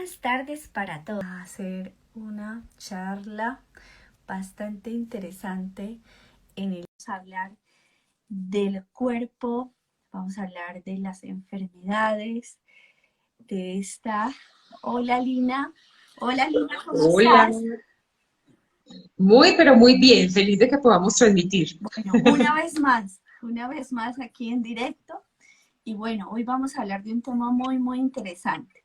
Buenas tardes para todos. Vamos a hacer una charla bastante interesante en el vamos a hablar del cuerpo, vamos a hablar de las enfermedades, de esta... Hola Lina, ¿cómo Hola, estás? muy pero muy bien, feliz de que podamos transmitir. Bueno, una vez más aquí en directo y bueno, hoy vamos a hablar de un tema muy interesante.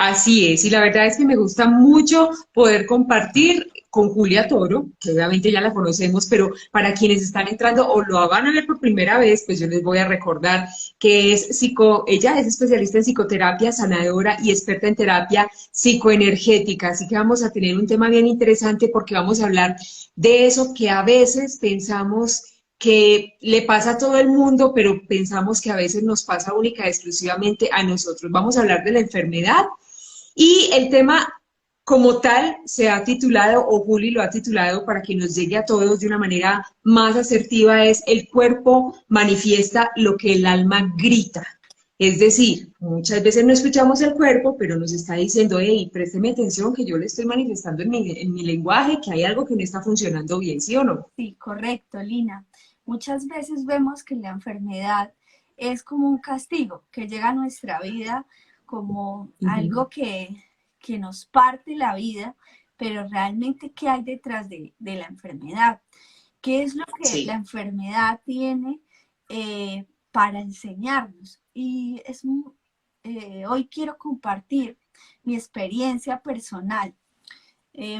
Así es, y la verdad es que me gusta mucho poder compartir con Julia Toro, que obviamente ya la conocemos, pero para quienes están entrando o lo van a ver por primera vez, pues yo les voy a recordar que ella es especialista en psicoterapia sanadora y experta en terapia psicoenergética, así que vamos a tener un tema bien interesante porque vamos a hablar de eso que a veces pensamos que le pasa a todo el mundo, pero pensamos que a veces nos pasa única y exclusivamente a nosotros. Vamos a hablar de la enfermedad y el tema como tal se ha titulado, o Juli lo ha titulado para que nos llegue a todos de una manera más asertiva, es el cuerpo manifiesta lo que el alma grita. Es decir, muchas veces no escuchamos el cuerpo, pero nos está diciendo, hey, présteme atención que yo le estoy manifestando en mi lenguaje que hay algo que no está funcionando bien, ¿sí o no? Sí, correcto, Lina. Muchas veces vemos que la enfermedad es como un castigo que llega a nuestra vida como Ujú. algo que nos parte la vida, pero realmente ¿qué hay detrás de la enfermedad? ¿Qué es lo que la Sí. enfermedad tiene para enseñarnos? Hoy quiero compartir mi experiencia personal.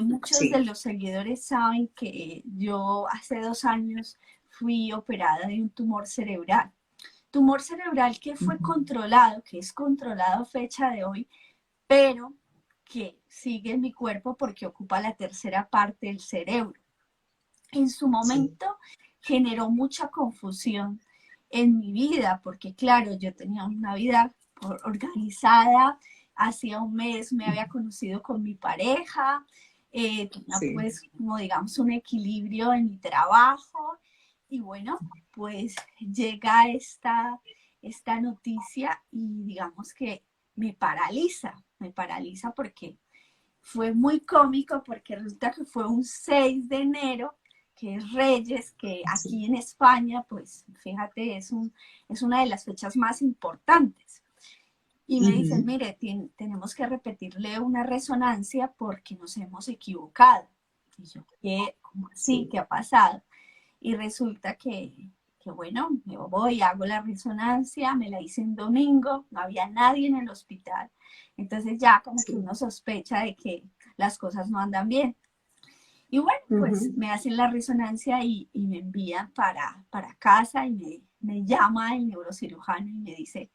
Muchos de Sí. los seguidores saben que yo hace 2 años fui operada de un tumor cerebral. Tumor cerebral que fue Ujú. controlado, que es controlado a fecha de hoy, pero que sigue en mi cuerpo porque ocupa la tercera parte del cerebro. En su Sí. momento generó mucha confusión en mi vida, porque claro, yo tenía una vida organizada, hacía un mes me había conocido con mi pareja, tenía Sí. pues como digamos un equilibrio en mi trabajo y bueno, pues llega esta noticia y digamos que me paraliza porque fue muy cómico porque resulta que fue un 6 de enero, que es Reyes, que Sí. aquí en España, pues fíjate, es una de las fechas más importantes. Y me dicen, Ujú. mire, tenemos que repetirle una resonancia porque nos hemos equivocado. Y yo, ¿qué? ¿Cómo así? Sí. ¿Qué ha pasado? Y resulta que bueno, yo voy, hago la resonancia, me la hice en domingo, no había nadie en el hospital. Entonces ya como que Sí. uno sospecha de que las cosas no andan bien. Y bueno, pues Ujú. me hacen la resonancia y me envían para casa y me llama el neurocirujano y me dice,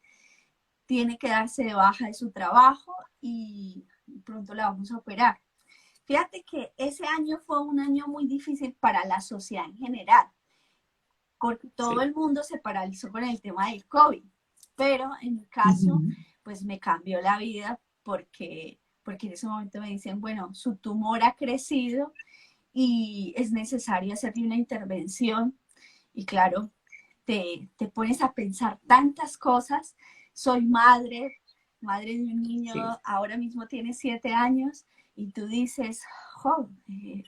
tiene que darse de baja de su trabajo y pronto la vamos a operar. Fíjate que ese año fue un año muy difícil para la sociedad en general porque todo Sí. el mundo se paralizó con el tema del COVID. Pero en mi caso, Ujú. pues me cambió la vida porque en ese momento me dicen, bueno, su tumor ha crecido y es necesario hacerle una intervención. Y claro, te pones a pensar tantas cosas. Soy madre de un niño, Sí. ahora mismo tiene 7 años, y tú dices, oh,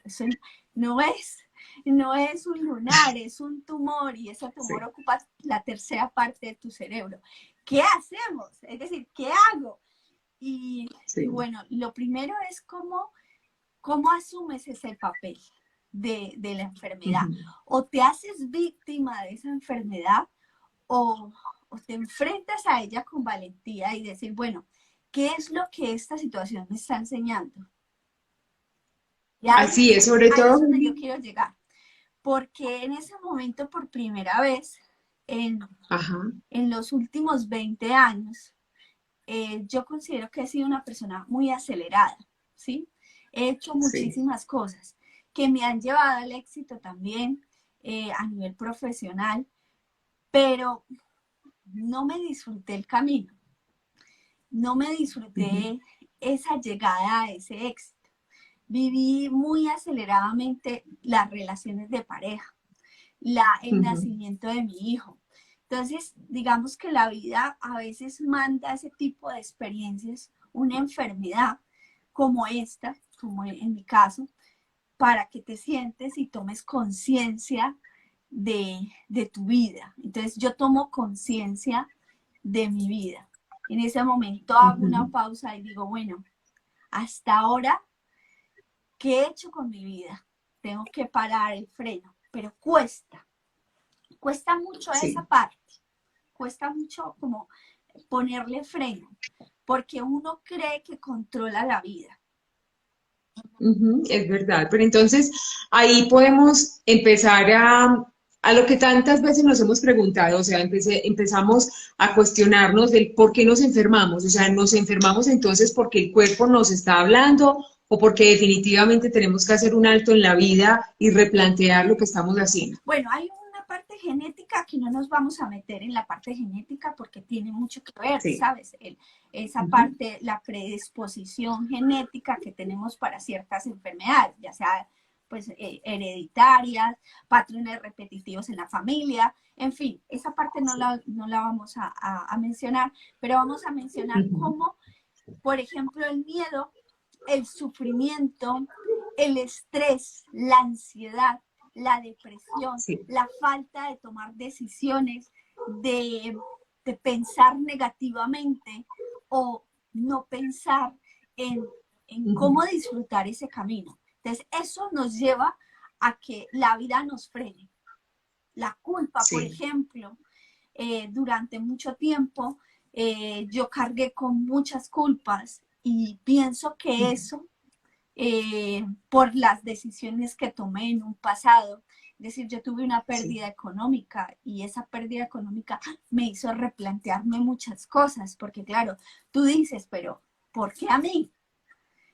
eso no es, no es un lunar, es un tumor, y ese tumor Sí. ocupa la tercera parte de tu cerebro. ¿Qué hacemos? Es decir, ¿qué hago? Y Sí. bueno, lo primero es cómo asumes ese papel de la enfermedad. Ujú. O te haces víctima de esa enfermedad o, o te enfrentas a ella con valentía y decir, bueno, ¿qué es lo que esta situación me está enseñando? Y Así es, sobre ahí es todo. donde yo quiero llegar, porque en ese momento, por primera vez, en, Ajá. en los últimos 20 años, yo considero que he sido una persona muy acelerada, ¿sí? He hecho Sí. muchísimas cosas que me han llevado al éxito también a nivel profesional, pero no me disfruté el camino, no me Ujú. disfruté esa llegada a ese éxito. Viví muy aceleradamente las relaciones de pareja, el Ujú. nacimiento de mi hijo. Entonces, digamos que la vida a veces manda ese tipo de experiencias, una enfermedad como esta, como en mi caso, para que te sientes y tomes conciencia de tu vida. Entonces, yo tomo conciencia de mi vida. En ese momento hago una pausa y digo, bueno, hasta ahora, ¿qué he hecho con mi vida? Tengo que parar el freno, pero cuesta mucho esa Sí. parte, cuesta mucho como ponerle freno, porque uno cree que controla la vida. Ujú, es verdad, pero entonces ahí podemos empezar a lo que tantas veces nos hemos preguntado, o sea, empezamos a cuestionarnos del por qué nos enfermamos, o sea, nos enfermamos entonces porque el cuerpo nos está hablando o porque definitivamente tenemos que hacer un alto en la vida y replantear lo que estamos haciendo. Bueno, hay una parte genética que no nos vamos a meter en la parte genética porque tiene mucho que ver, Sí. ¿sabes? Esa Ujú, parte, la predisposición genética que tenemos para ciertas enfermedades, ya sea pues hereditarias, patrones repetitivos en la familia, en fin, esa parte no la vamos a mencionar, pero vamos a mencionar ujú, cómo, por ejemplo, el miedo, el sufrimiento, el estrés, la ansiedad, la depresión, sí. la falta de tomar decisiones, de pensar negativamente o no pensar en, en Ujú, cómo disfrutar ese camino. Entonces, eso nos lleva a que la vida nos frene. La culpa, por sí. ejemplo, durante mucho tiempo yo cargué con muchas culpas y pienso que eso por las decisiones que tomé en un pasado. Es decir, yo tuve una Sí. pérdida económica y esa pérdida económica me hizo replantearme muchas cosas, porque claro, tú dices, pero ¿por qué a mí?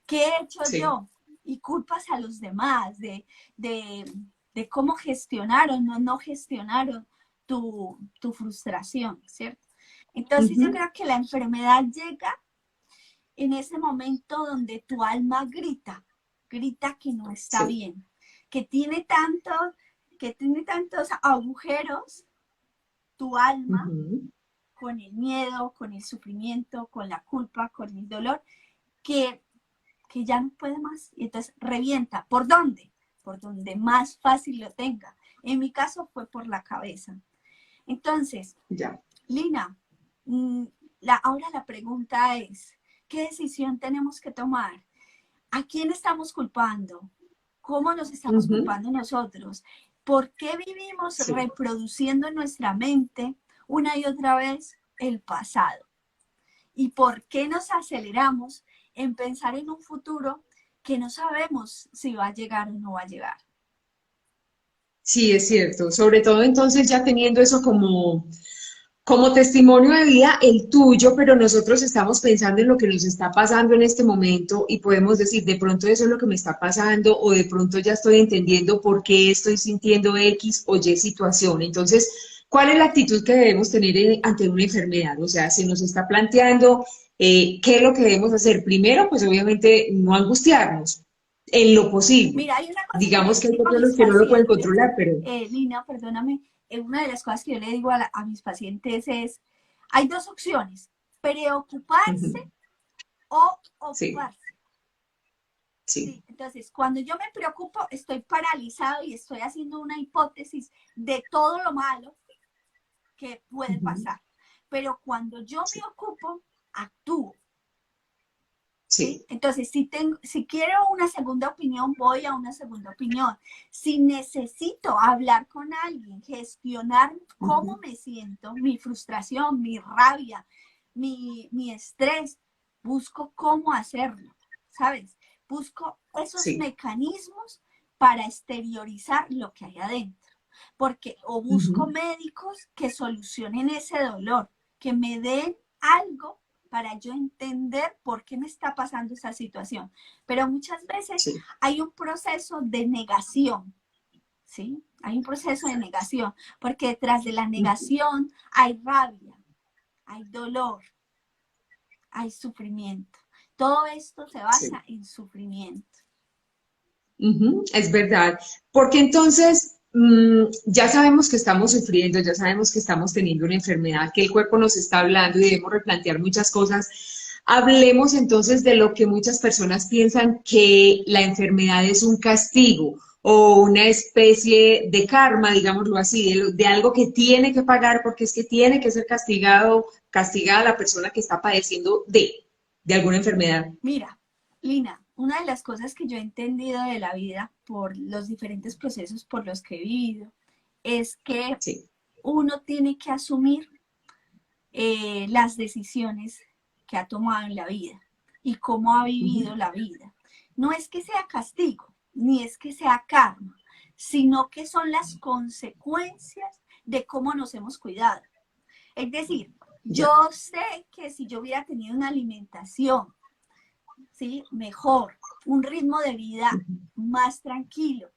¿Qué he hecho Sí. yo? Y culpas a los demás de, de cómo gestionaron o no gestionaron tu frustración, ¿cierto? Entonces yo Ujú, creo que la enfermedad llega en ese momento donde tu alma grita, grita que no está sí. bien, que tiene tantos, que tiene tantos agujeros, tu alma, Ujú, con el miedo, con el sufrimiento, con la culpa, con el dolor, que, que ya no puede más. Y entonces revienta. ¿Por dónde? Por donde más fácil lo tenga. En mi caso fue por la cabeza. Entonces, ya. Lina, mm, ahora la pregunta es, ¿qué decisión tenemos que tomar? ¿A quién estamos culpando? ¿Cómo nos estamos Ujú, culpando nosotros? ¿Por qué vivimos sí. reproduciendo en nuestra mente una y otra vez el pasado? ¿Y por qué nos aceleramos en pensar en un futuro que no sabemos si va a llegar o no va a llegar? Sí, es cierto. Sobre todo entonces ya teniendo eso como testimonio de vida, el tuyo, pero nosotros estamos pensando en lo que nos está pasando en este momento y podemos decir, de pronto eso es lo que me está pasando o de pronto ya estoy entendiendo por qué estoy sintiendo X o Y situación. Entonces, ¿cuál es la actitud que debemos tener ante una enfermedad? O sea, se nos está planteando qué es lo que debemos hacer. Primero, pues obviamente no angustiarnos en lo posible. Mira, hay una cosa que yo Digamos les que hay digo a mis personas que no lo pueden pacientes, controlar, pero... Lina, perdóname, una de las cosas que yo le digo a mis pacientes es, hay dos opciones, preocuparse Ujú, o sí, ocuparse. sí. ¿Sí? Entonces, cuando yo me preocupo, estoy paralizado y estoy haciendo una hipótesis de todo lo malo que puede Ujú, pasar. Pero cuando yo me sí, ocupo, actúo. ¿Sí? sí. Entonces, si quiero una segunda opinión, voy a una segunda opinión. Si necesito hablar con alguien, gestionar cómo Ujú, me siento, mi frustración, mi rabia, mi estrés, busco cómo hacerlo, ¿sabes? Busco esos sí. mecanismos para exteriorizar lo que hay adentro. Porque o busco Ujú, médicos que solucionen ese dolor, que me den algo para yo entender por qué me está pasando esa situación. Pero muchas veces sí. hay un proceso de negación, ¿sí? Hay un proceso de negación, porque detrás de la Ujú, negación hay rabia, hay dolor, hay sufrimiento. Todo esto se basa sí. en sufrimiento. Ujú, es verdad. Porque entonces, ya sabemos que estamos sufriendo, ya sabemos que estamos teniendo una enfermedad, que el cuerpo nos está hablando y debemos replantear muchas cosas. Hablemos entonces de lo que muchas personas piensan que la enfermedad es un castigo o una especie de karma, digámoslo así, de algo que tiene que pagar porque es que tiene que ser castigado, castigada la persona que está padeciendo de alguna enfermedad. Mira, Lina, una de las cosas que yo he entendido de la vida por los diferentes procesos por los que he vivido es que Sí. uno tiene que asumir las decisiones que ha tomado en la vida y cómo ha vivido Ujú. la vida. No es que sea castigo, ni es que sea karma, sino que son las consecuencias de cómo nos hemos cuidado. Es decir, yo Ya. sé que si yo hubiera tenido una alimentación, ¿sí?, mejor, un ritmo de vida Ujú. más tranquilo,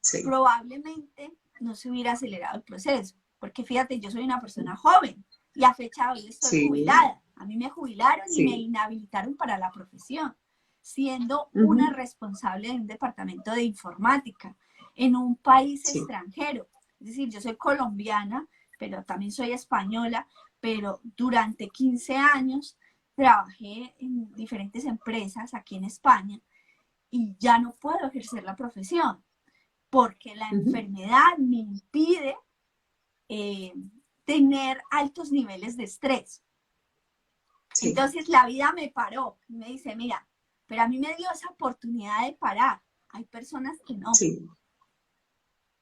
Sí. probablemente no se hubiera acelerado el proceso. Porque fíjate, yo soy una persona joven y a fecha de hoy estoy Sí. jubilada. A mí me jubilaron y me Sí. inhabilitaron para la profesión, siendo una Ujú. responsable de un departamento de informática en un país Sí. extranjero. Es decir, yo soy colombiana, pero también soy española, pero durante 15 años trabajé en diferentes empresas aquí en España y ya no puedo ejercer la profesión porque la Ujú. enfermedad me impide eh, tener altos niveles de estrés. Sí. Entonces la vida me paró y me dice, mira, pero a mí me dio esa oportunidad de parar. Hay personas que no. Sí.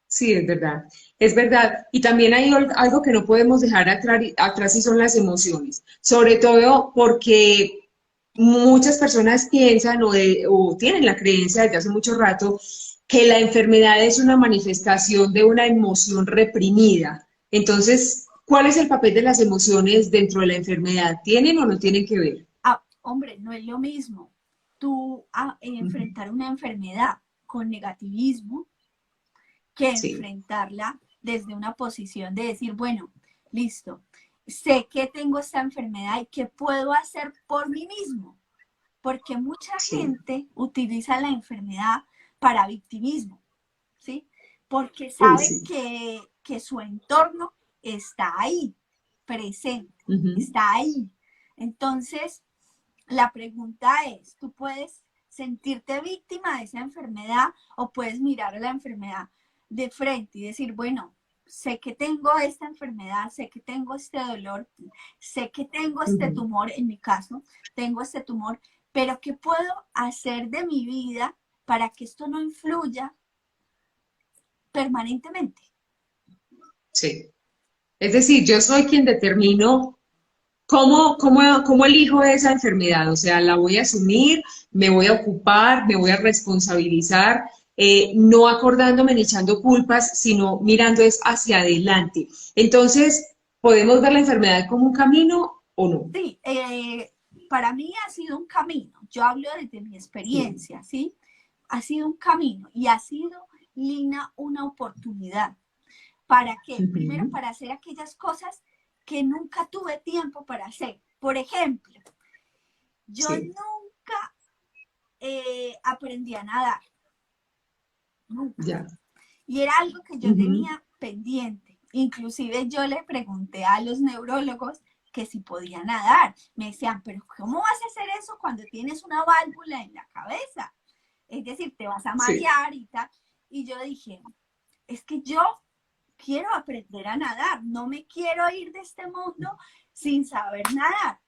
Sí, es verdad, es verdad. Y también hay algo que no podemos dejar atrás y son las emociones, sobre todo porque muchas personas piensan o tienen la creencia desde hace mucho rato que la enfermedad es una manifestación de una emoción reprimida. Entonces, ¿cuál es el papel de las emociones dentro de la enfermedad? ¿Tienen o no tienen que ver? Ah, hombre, no es lo mismo tú Ujú. enfrentar una enfermedad con negativismo que Sí, enfrentarla desde una posición de decir, bueno, listo, sé que tengo esta enfermedad y qué puedo hacer por mí mismo. Porque mucha sí, gente utiliza la enfermedad para victimismo, ¿sí? Porque uy, sabe sí. que su entorno está ahí, presente, Ujú. está ahí. Entonces, la pregunta es, ¿tú puedes sentirte víctima de esa enfermedad o puedes mirar a la enfermedad de frente y decir, bueno, sé que tengo esta enfermedad, sé que tengo este dolor, sé que tengo este Ujú. tumor, en mi caso, tengo este tumor, pero ¿qué puedo hacer de mi vida para que esto no influya permanentemente? Sí. Es decir, yo soy quien determino cómo elijo esa enfermedad. O sea, la voy a asumir, me voy a ocupar, me voy a responsabilizar, no acordándome ni echando culpas, sino mirando es hacia adelante. Entonces, ¿podemos ver la enfermedad como un camino o no? Sí, para mí ha sido un camino. Yo hablo desde mi Sí. experiencia, ¿sí? Ha sido un camino y ha sido, Lina, una oportunidad. ¿Para qué? Primero, Ujú. para hacer aquellas cosas que nunca tuve tiempo para hacer. Por ejemplo, yo Sí. nunca aprendí a nadar, nunca. Ya. Y era algo que yo Ujú. tenía pendiente. Inclusive yo le pregunté a los neurólogos que si podía nadar. Me decían, pero ¿cómo vas a hacer eso cuando tienes una válvula en la cabeza? Es decir, te vas a Sí. marear y tal. Y yo dije, es que yo quiero aprender a nadar, no me quiero ir de este mundo sin saber nadar.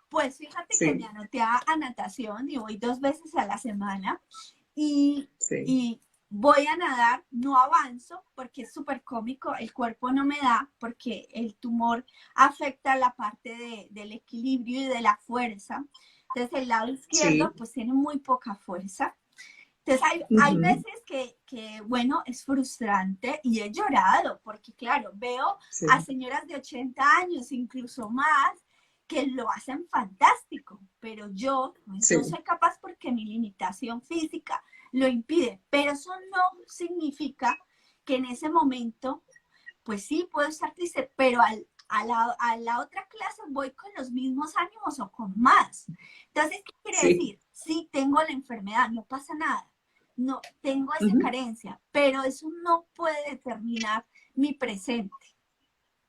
Pues fíjate que me Sí. anoté a natación y voy 2 veces a la semana y, Sí. y voy a nadar, no avanzo porque es súper cómico, el cuerpo no me da porque el tumor afecta la parte del equilibrio y de la fuerza. Entonces el lado izquierdo Sí. pues tiene muy poca fuerza. Entonces hay Ujú. veces que, bueno, es frustrante y he llorado porque, claro, veo a Sí. señoras de 80 años, incluso más, que lo hacen fantástico, pero yo no Sí. soy capaz porque mi limitación física lo impide. Pero eso no significa que en ese momento, pues sí, puedo estar triste, pero a la otra clase voy con los mismos ánimos o con más. Entonces, ¿qué quiere Sí. decir? Sí, tengo la enfermedad, no pasa nada, no tengo esa Ujú. carencia, pero eso no puede determinar mi presente.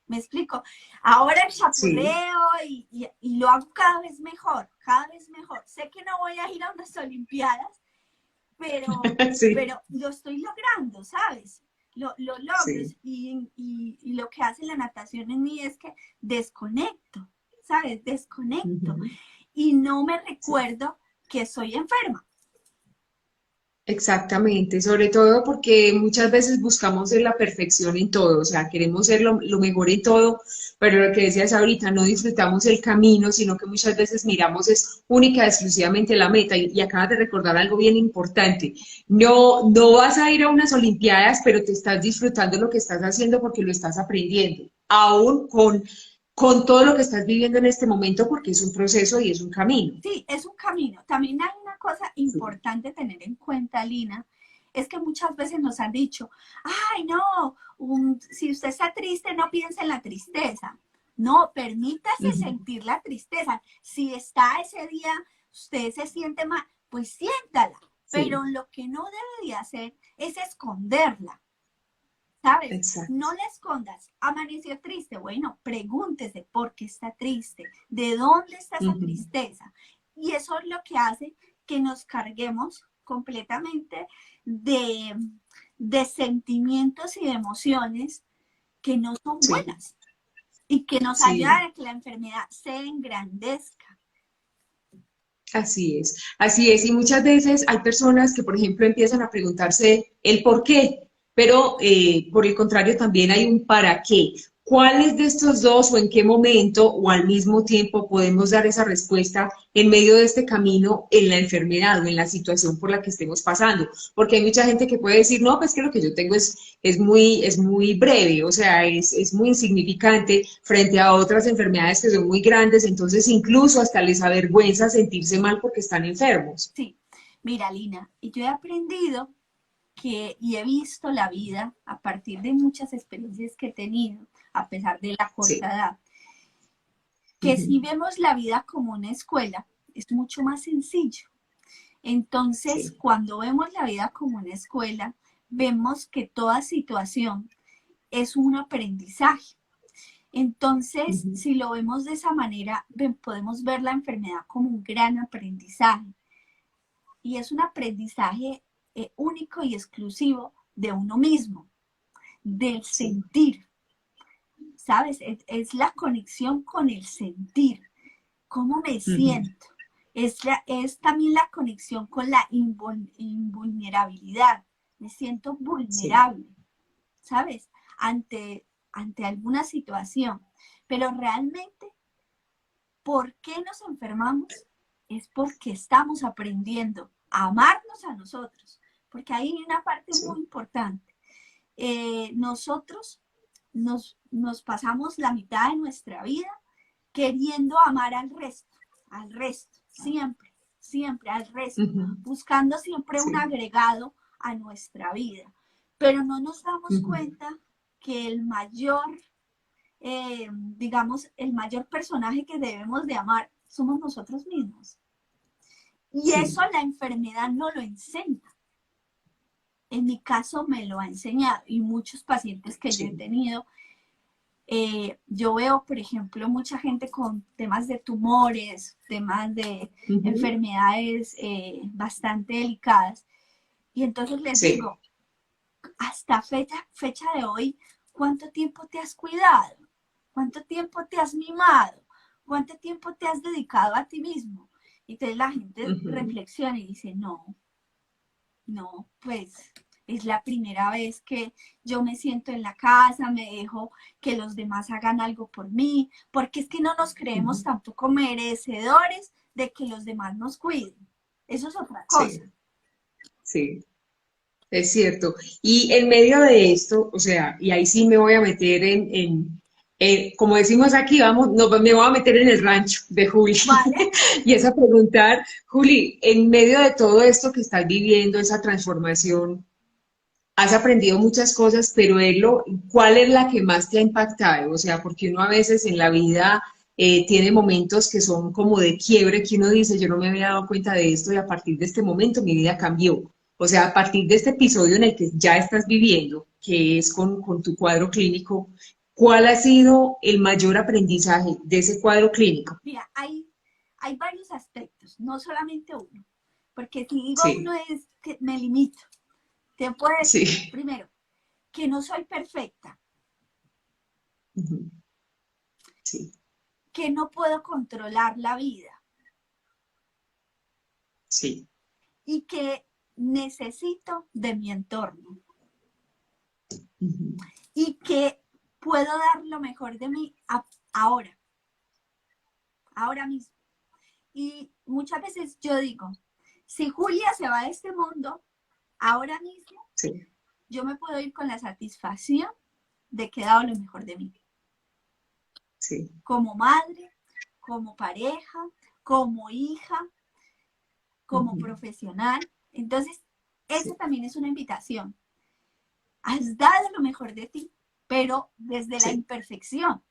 ¿Me explico? Ahora el Sí, chapurreo y lo hago cada vez mejor, cada vez mejor. Sé que no voy a ir a unas Olimpiadas, pero, sí, pero lo estoy logrando, ¿sabes? Lo logro sí. y lo que hace la natación en mí es que desconecto, ¿sabes? Desconecto Ujú. y no me Sí. recuerdo que soy enferma. Exactamente, sobre todo porque muchas veces buscamos ser la perfección en todo, o sea, queremos ser lo mejor en todo, pero lo que decías ahorita, no disfrutamos el camino, sino que muchas veces miramos es única y exclusivamente la meta. Y acabas de recordar algo bien importante, no vas a ir a unas Olimpiadas, pero te estás disfrutando lo que estás haciendo porque lo estás aprendiendo, aún con todo lo que estás viviendo en este momento, porque es un proceso y es un camino. Sí, es un camino. También hay una cosa Sí. importante tener en cuenta, Lina, es que muchas veces nos han dicho, ay, no, si usted está triste, no piense en la tristeza. No, permítase Ujú. sentir la tristeza. Si está ese día, usted se siente mal, pues siéntala. Sí, Pero lo que no debe de hacer es esconderla. ¿Sabes? exacto. No la escondas. Amaneció triste. Bueno, pregúntese por qué está triste, de dónde está esa Ujú. tristeza. Y eso es lo que hace que nos carguemos completamente de, de sentimientos y de emociones que no son Sí, buenas y que nos sí. ayudan a que la enfermedad se engrandezca. Así es, así es. Y muchas veces hay personas que, por ejemplo, empiezan a preguntarse el por qué, pero por el contrario también hay un para qué. ¿Cuáles de estos dos o en qué momento o al mismo tiempo podemos dar esa respuesta en medio de este camino en la enfermedad o en la situación por la que estemos pasando? Porque hay mucha gente que puede decir, no, pues que lo que yo tengo es muy breve, o sea, es muy insignificante frente a otras enfermedades que son muy grandes, entonces incluso hasta les avergüenza sentirse mal porque están enfermos. Sí, mira, Lina, y yo he aprendido y he visto la vida a partir de muchas experiencias que he tenido, a pesar de la Sí. corta edad, que Ujú. si vemos la vida como una escuela, es mucho más sencillo. Entonces, Sí. cuando vemos la vida como una escuela, vemos que toda situación es un aprendizaje. Entonces, Ujú. si lo vemos de esa manera, podemos ver la enfermedad como un gran aprendizaje. Y es un aprendizaje único y exclusivo de uno mismo, del Sí. sentir, ¿sabes? Es la conexión con el sentir, cómo me Ujú. siento. Es también la conexión con la invulnerabilidad. Me siento Sí. vulnerable, ¿sabes? Ante alguna situación. Pero realmente, ¿por qué nos enfermamos? Es porque estamos aprendiendo a amarnos a nosotros. Porque hay una parte muy Sí. importante. Nosotros nos pasamos la mitad de nuestra vida queriendo amar al resto, siempre, siempre al resto, Ujú. buscando siempre un Sí. agregado a nuestra vida. Pero no nos damos Ujú. cuenta que el mayor, digamos, el mayor personaje que debemos de amar somos nosotros mismos. Y eso Sí. la enfermedad no lo enseña. En mi caso me lo ha enseñado y muchos pacientes que yo he Sí. tenido. Yo veo, por ejemplo, mucha gente con temas de tumores, temas de Ujú. enfermedades bastante delicadas. Y entonces les Sí. digo, hasta fecha de hoy, ¿cuánto tiempo te has cuidado? ¿Cuánto tiempo te has mimado? ¿Cuánto tiempo te has dedicado a ti mismo? Y entonces la gente Ujú. reflexiona y dice, no, no, pues es la primera vez que yo me siento en la casa, me dejo que los demás hagan algo por mí, porque es que no nos creemos Ujú. tampoco merecedores de que los demás nos cuiden. Eso es otra cosa. Sí. Sí. Es cierto. Y en medio de esto, o sea, y ahí sí me voy a meter como decimos aquí, vamos, no, me voy a meter en el rancho de Juli. ¿Vale? Y es a preguntar, Juli, en medio de todo esto que estás viviendo, esa transformación, has aprendido muchas cosas, pero ¿cuál es la que más te ha impactado? O sea, porque uno a veces en la vida tiene momentos que son como de quiebre, que uno dice, yo no me había dado cuenta de esto y a partir de este momento mi vida cambió. O sea, a partir de este episodio en el que ya estás viviendo, que es con tu cuadro clínico, ¿cuál ha sido el mayor aprendizaje de ese cuadro clínico? Mira, hay varios aspectos, no solamente uno, porque si digo uno Sí, es que me limito. Te puedo decir, sí. primero, que no soy perfecta, Ujú. Sí, que no puedo controlar la vida sí. y que necesito de mi entorno Ujú. y que puedo dar lo mejor de mí ahora, ahora mismo. Y muchas veces yo digo, si Julia se va de este mundo ahora mismo, Sí, yo me puedo ir con la satisfacción de que he dado lo mejor de mí, sí. como madre, como pareja, como hija, como Ujú. profesional. Entonces, eso Sí, también es una invitación. Has dado lo mejor de ti, pero desde la sí. imperfección.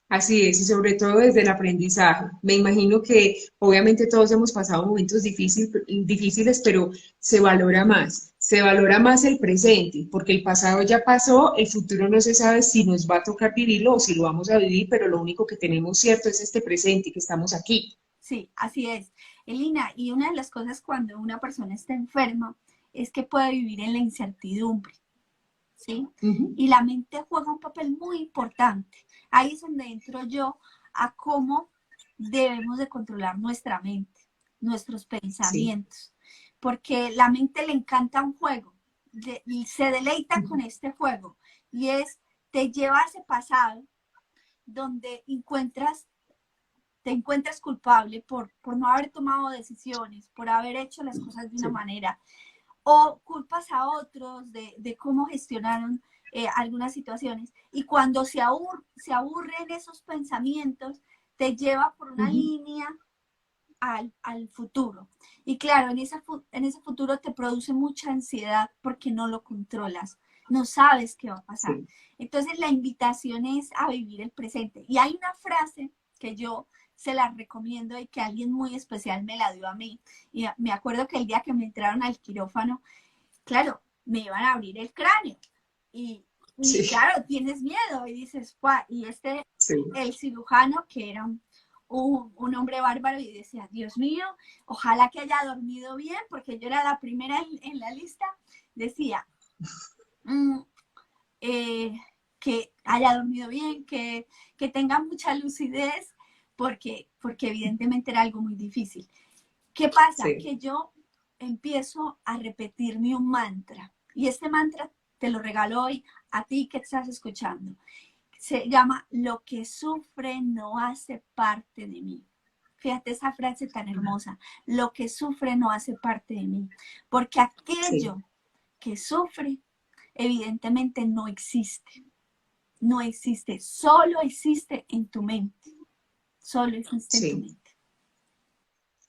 Así es, y sobre todo desde el aprendizaje. Me imagino que obviamente todos hemos pasado momentos difíciles, pero se valora más el presente, porque el pasado ya pasó, el futuro no se sabe si nos va a tocar vivirlo o si lo vamos a vivir, pero lo único que tenemos cierto es este presente, que estamos aquí. Sí, así es. Elina, y una de las cosas cuando una persona está enferma es que puede vivir en la incertidumbre, ¿sí? Ujú. Y la mente juega un papel muy importante. Ahí es donde entro yo a cómo debemos de controlar nuestra mente, nuestros Sí. pensamientos, porque la mente le encanta un juego y se deleita con Ujú. este juego y te lleva a ese pasado donde te encuentras culpable por no haber tomado decisiones, por haber hecho las cosas de una Sí. manera, o culpas a otros de cómo gestionaron algunas situaciones. Y cuando se aburren esos pensamientos, te lleva por una Ujú. línea al futuro. Y claro, en ese futuro te produce mucha ansiedad porque no lo controlas, no sabes qué va a pasar. Sí. Entonces la invitación es a vivir el presente. Y hay una frase que yo se la recomiendo y que alguien muy especial me la dio a mí. Y me acuerdo que el día que me entraron al quirófano, claro, me iban a abrir el cráneo. Y Sí. claro, tienes miedo y dices, y Sí. el cirujano, que era un hombre bárbaro, y decía, Dios mío, ojalá que haya dormido bien, porque yo era la primera en la lista, decía, mm, eh, que haya dormido bien, que tenga mucha lucidez, porque evidentemente era algo muy difícil. ¿Qué pasa? Sí. Que yo empiezo a repetirme un mantra, y este mantra te lo regalo hoy a ti que estás escuchando. Se llama: lo que sufre no hace parte de mí. Fíjate esa frase tan hermosa: lo que sufre no hace parte de mí, porque Sí. aquello que sufre evidentemente no existe, no existe, solo existe en tu mente, solo existe en tu Sí. mente.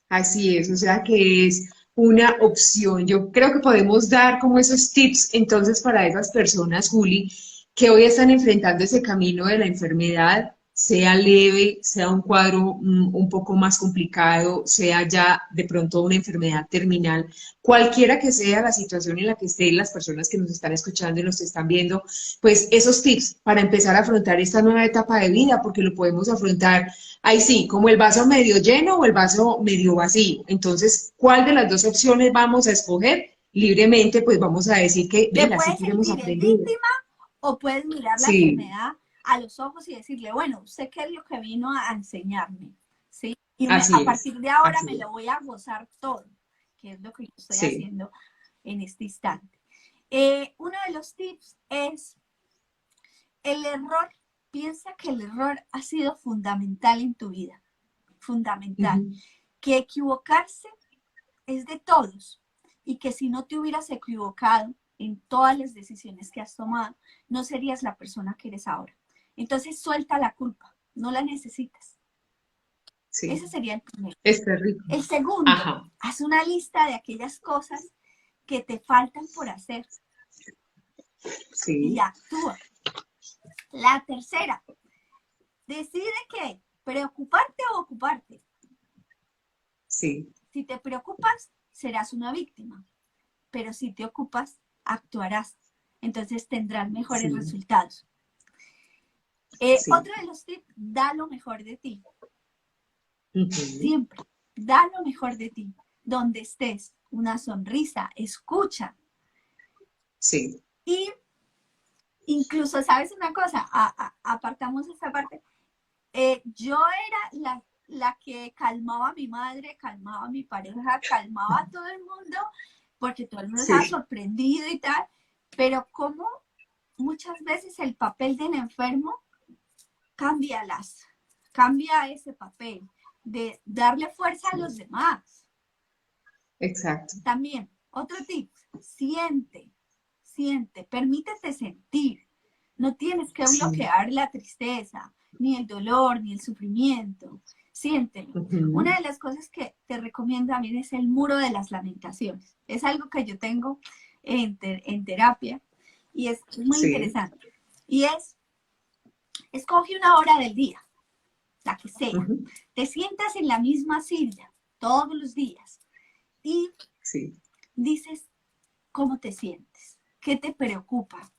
Así es, o sea que es una opción. Yo creo que podemos dar como esos tips entonces para esas personas, Juli, que hoy están enfrentando ese camino de la enfermedad, sea leve, sea un cuadro un poco más complicado, sea ya de pronto una enfermedad terminal, cualquiera que sea la situación en la que estén las personas que nos están escuchando y nos están viendo, pues esos tips para empezar a afrontar esta nueva etapa de vida, porque lo podemos afrontar ahí sí, como el vaso medio lleno o el vaso medio vacío. Entonces, ¿cuál de las dos opciones vamos a escoger? Libremente, pues vamos a decir que, Te venga, sí puedes que hemos sentir en aprendido. víctima o puedes mirar la Sí, enfermedad a los ojos y decirle, bueno, sé qué es lo que vino a enseñarme, ¿sí? Y así a es, partir de ahora así me es. lo voy a gozar todo, que es lo que yo estoy Sí, haciendo en este instante. Uno de los tips es el error. Piensa que el error ha sido fundamental en tu vida, fundamental. ujú, Que equivocarse es de todos y que si no te hubieras equivocado en todas las decisiones que has tomado, no serías la persona que eres ahora. Entonces suelta la culpa, no la necesitas. sí, Ese sería el primero. está rico. El segundo, Ajá, haz una lista de aquellas cosas que te faltan por hacer y sí, actúa. La tercera, decide preocuparte o ocuparte. sí, Si te preocupas, serás una víctima, pero si te ocupas, actuarás. Entonces tendrás mejores Sí, resultados. sí. Otro de los tips, da lo mejor de ti. Ujú. Siempre, da lo mejor de ti. Donde estés, una sonrisa, escucha. Sí, Y incluso, ¿sabes una cosa? Apartamos esta parte. Yo era la que calmaba a mi madre, calmaba a mi pareja, calmaba a todo el mundo, porque todo el mundo estaba sí, sorprendido y tal, pero como muchas veces el papel del enfermo cambia ese papel de darle fuerza a sí, los demás. exacto. También, otro tip, siente, permítete sentir. No tienes que Sí. bloquear la tristeza, ni el dolor, ni el sufrimiento. Siéntelo. Ujú. Una de las cosas que te recomiendo también es el muro de las lamentaciones. Es algo que yo tengo en terapia y es muy Sí. interesante. Y escoge una hora del día, la que sea. Ujú. Te sientas en la misma silla todos los días y Sí. dices cómo te sientes, qué te preocupa,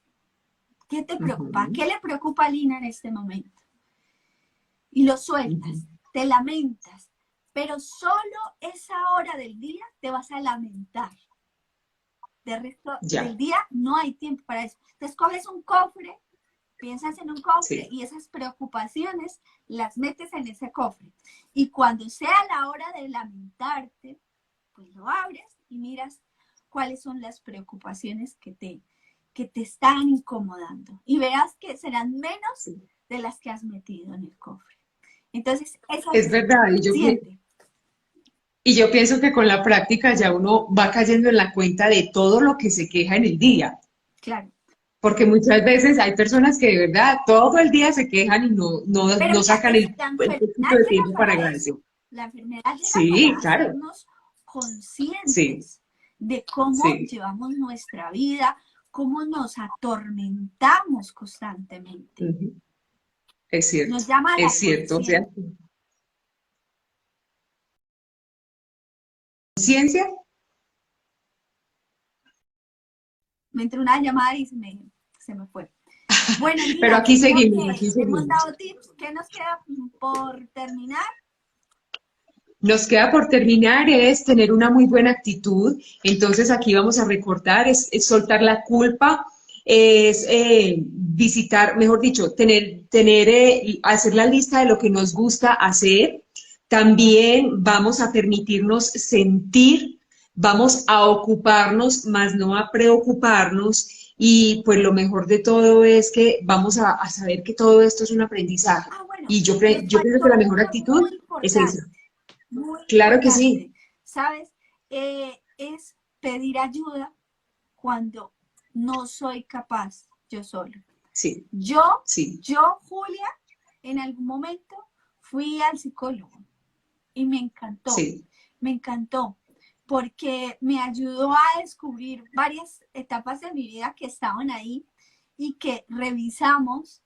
qué te preocupa, Ujú. qué le preocupa a Lina en este momento. Y lo Ujú. sueltas, te lamentas, pero solo esa hora del día te vas a lamentar. De resto del Ya. día no hay tiempo para eso. Entonces coges un cofre, piensas en un cofre Sí. y esas preocupaciones las metes en ese cofre. Y cuando sea la hora de lamentarte, pues lo abres y miras cuáles son las preocupaciones que te están incomodando. Y verás que serán menos Sí. de las que has metido en el cofre. Entonces, eso Es es, verdad. siente, Y yo pienso que con la práctica ya uno va cayendo en la cuenta de todo lo que se queja en el día. claro. Porque muchas veces hay personas que de verdad todo el día se quejan y Pero no mira, sacan la el enfermedad poquito de llega tiempo para para eso. agradecer. La enfermedad llega Sí, para claro. hacernos Sí, conscientes de cómo sí. llevamos nuestra vida, cómo nos atormentamos constantemente. Ujú. Es cierto, Nos llama a la es cierto. O sea, conciencia. conciencia, Me entró una llamada y se me fue. Bueno, pero Lina, aquí creo seguimos, que aquí hemos seguimos. dado tips. ¿Qué nos queda por terminar? Nos queda por terminar es tener una muy buena actitud. Entonces aquí vamos a recortar, es soltar la culpa, es visitar, mejor dicho, hacer la lista de lo que nos gusta hacer. También vamos a permitirnos sentir, vamos a ocuparnos, más no a preocuparnos. Y pues lo mejor de todo es que vamos a saber que todo esto es un aprendizaje. Ah, bueno, Y me yo pienso que la faltó mejor uno actitud es esa. muy Claro que sí. importante, ¿sabes? Es pedir ayuda cuando no soy capaz yo solo. Sí, Yo, sí, Julia, en algún momento fui al psicólogo y sí, me encantó, porque me ayudó a descubrir varias etapas de mi vida que estaban ahí y que revisamos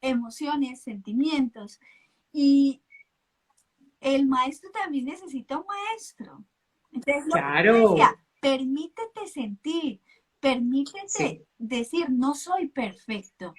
emociones, sentimientos. Y el maestro también necesita un maestro. Entonces, lo que te decía, claro, permítete sentir, permítete sí, decir, no soy perfecto.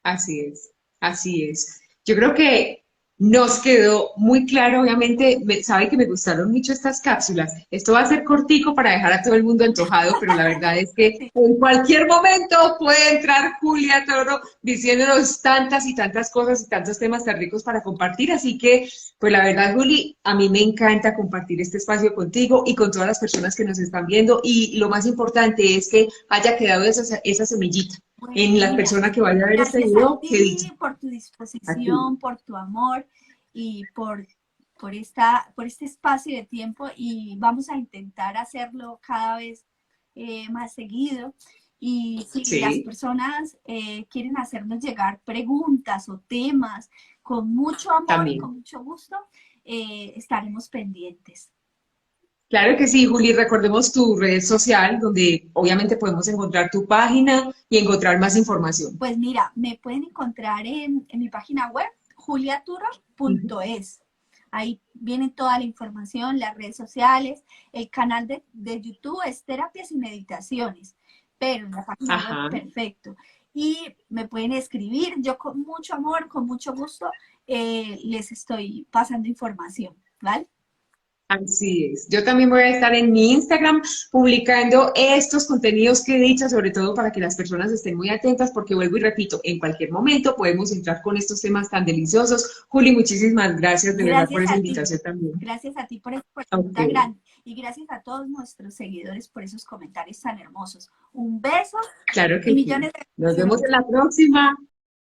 así es, así es. Yo creo que nos quedó muy claro, obviamente, sabe que me gustaron mucho estas cápsulas. Esto va a ser cortico para dejar a todo el mundo antojado, pero la verdad es que Sí. en cualquier momento puede entrar Julia Toro diciéndonos tantas y tantas cosas y tantos temas tan ricos para compartir. Así que, pues la verdad, Juli, a mí me encanta compartir este espacio contigo y con todas las personas que nos están viendo. Y lo más importante es que haya quedado esa semillita Bueno, en la Lina, persona que vaya a ver este gracias a video, que dicha, ti por tu a ti. disposición, por tu amor y por este espacio de tiempo y vamos a intentar hacerlo cada vez más seguido. Y si las Sí, personas quieren hacernos llegar preguntas o temas, con mucho amor y también. con mucho gusto, estaremos pendientes. Claro que sí, Juli, recordemos tu red social, donde obviamente podemos encontrar tu página y encontrar más información. Pues mira, me pueden encontrar en mi página web, Ujú. juliaturro.es. Ahí viene toda la información, las redes sociales, el canal de YouTube es Terapias y Meditaciones, pero en la página web, Ajá. perfecto. Y me pueden escribir, yo con mucho amor, con mucho gusto, les estoy pasando información, ¿vale? Así es. Yo también voy a estar en mi Instagram publicando estos contenidos que he dicho, sobre todo para que las personas estén muy atentas, porque vuelvo y repito, en cualquier momento podemos entrar con estos temas tan deliciosos. Juli, muchísimas gracias de verdad por Gracias esa a ti. invitación también. Gracias a ti por esta Ok, oportunidad grande y gracias a todos nuestros seguidores por esos comentarios tan hermosos. Un beso claro y que sí. millones de Nos vemos bendiciones. en la próxima.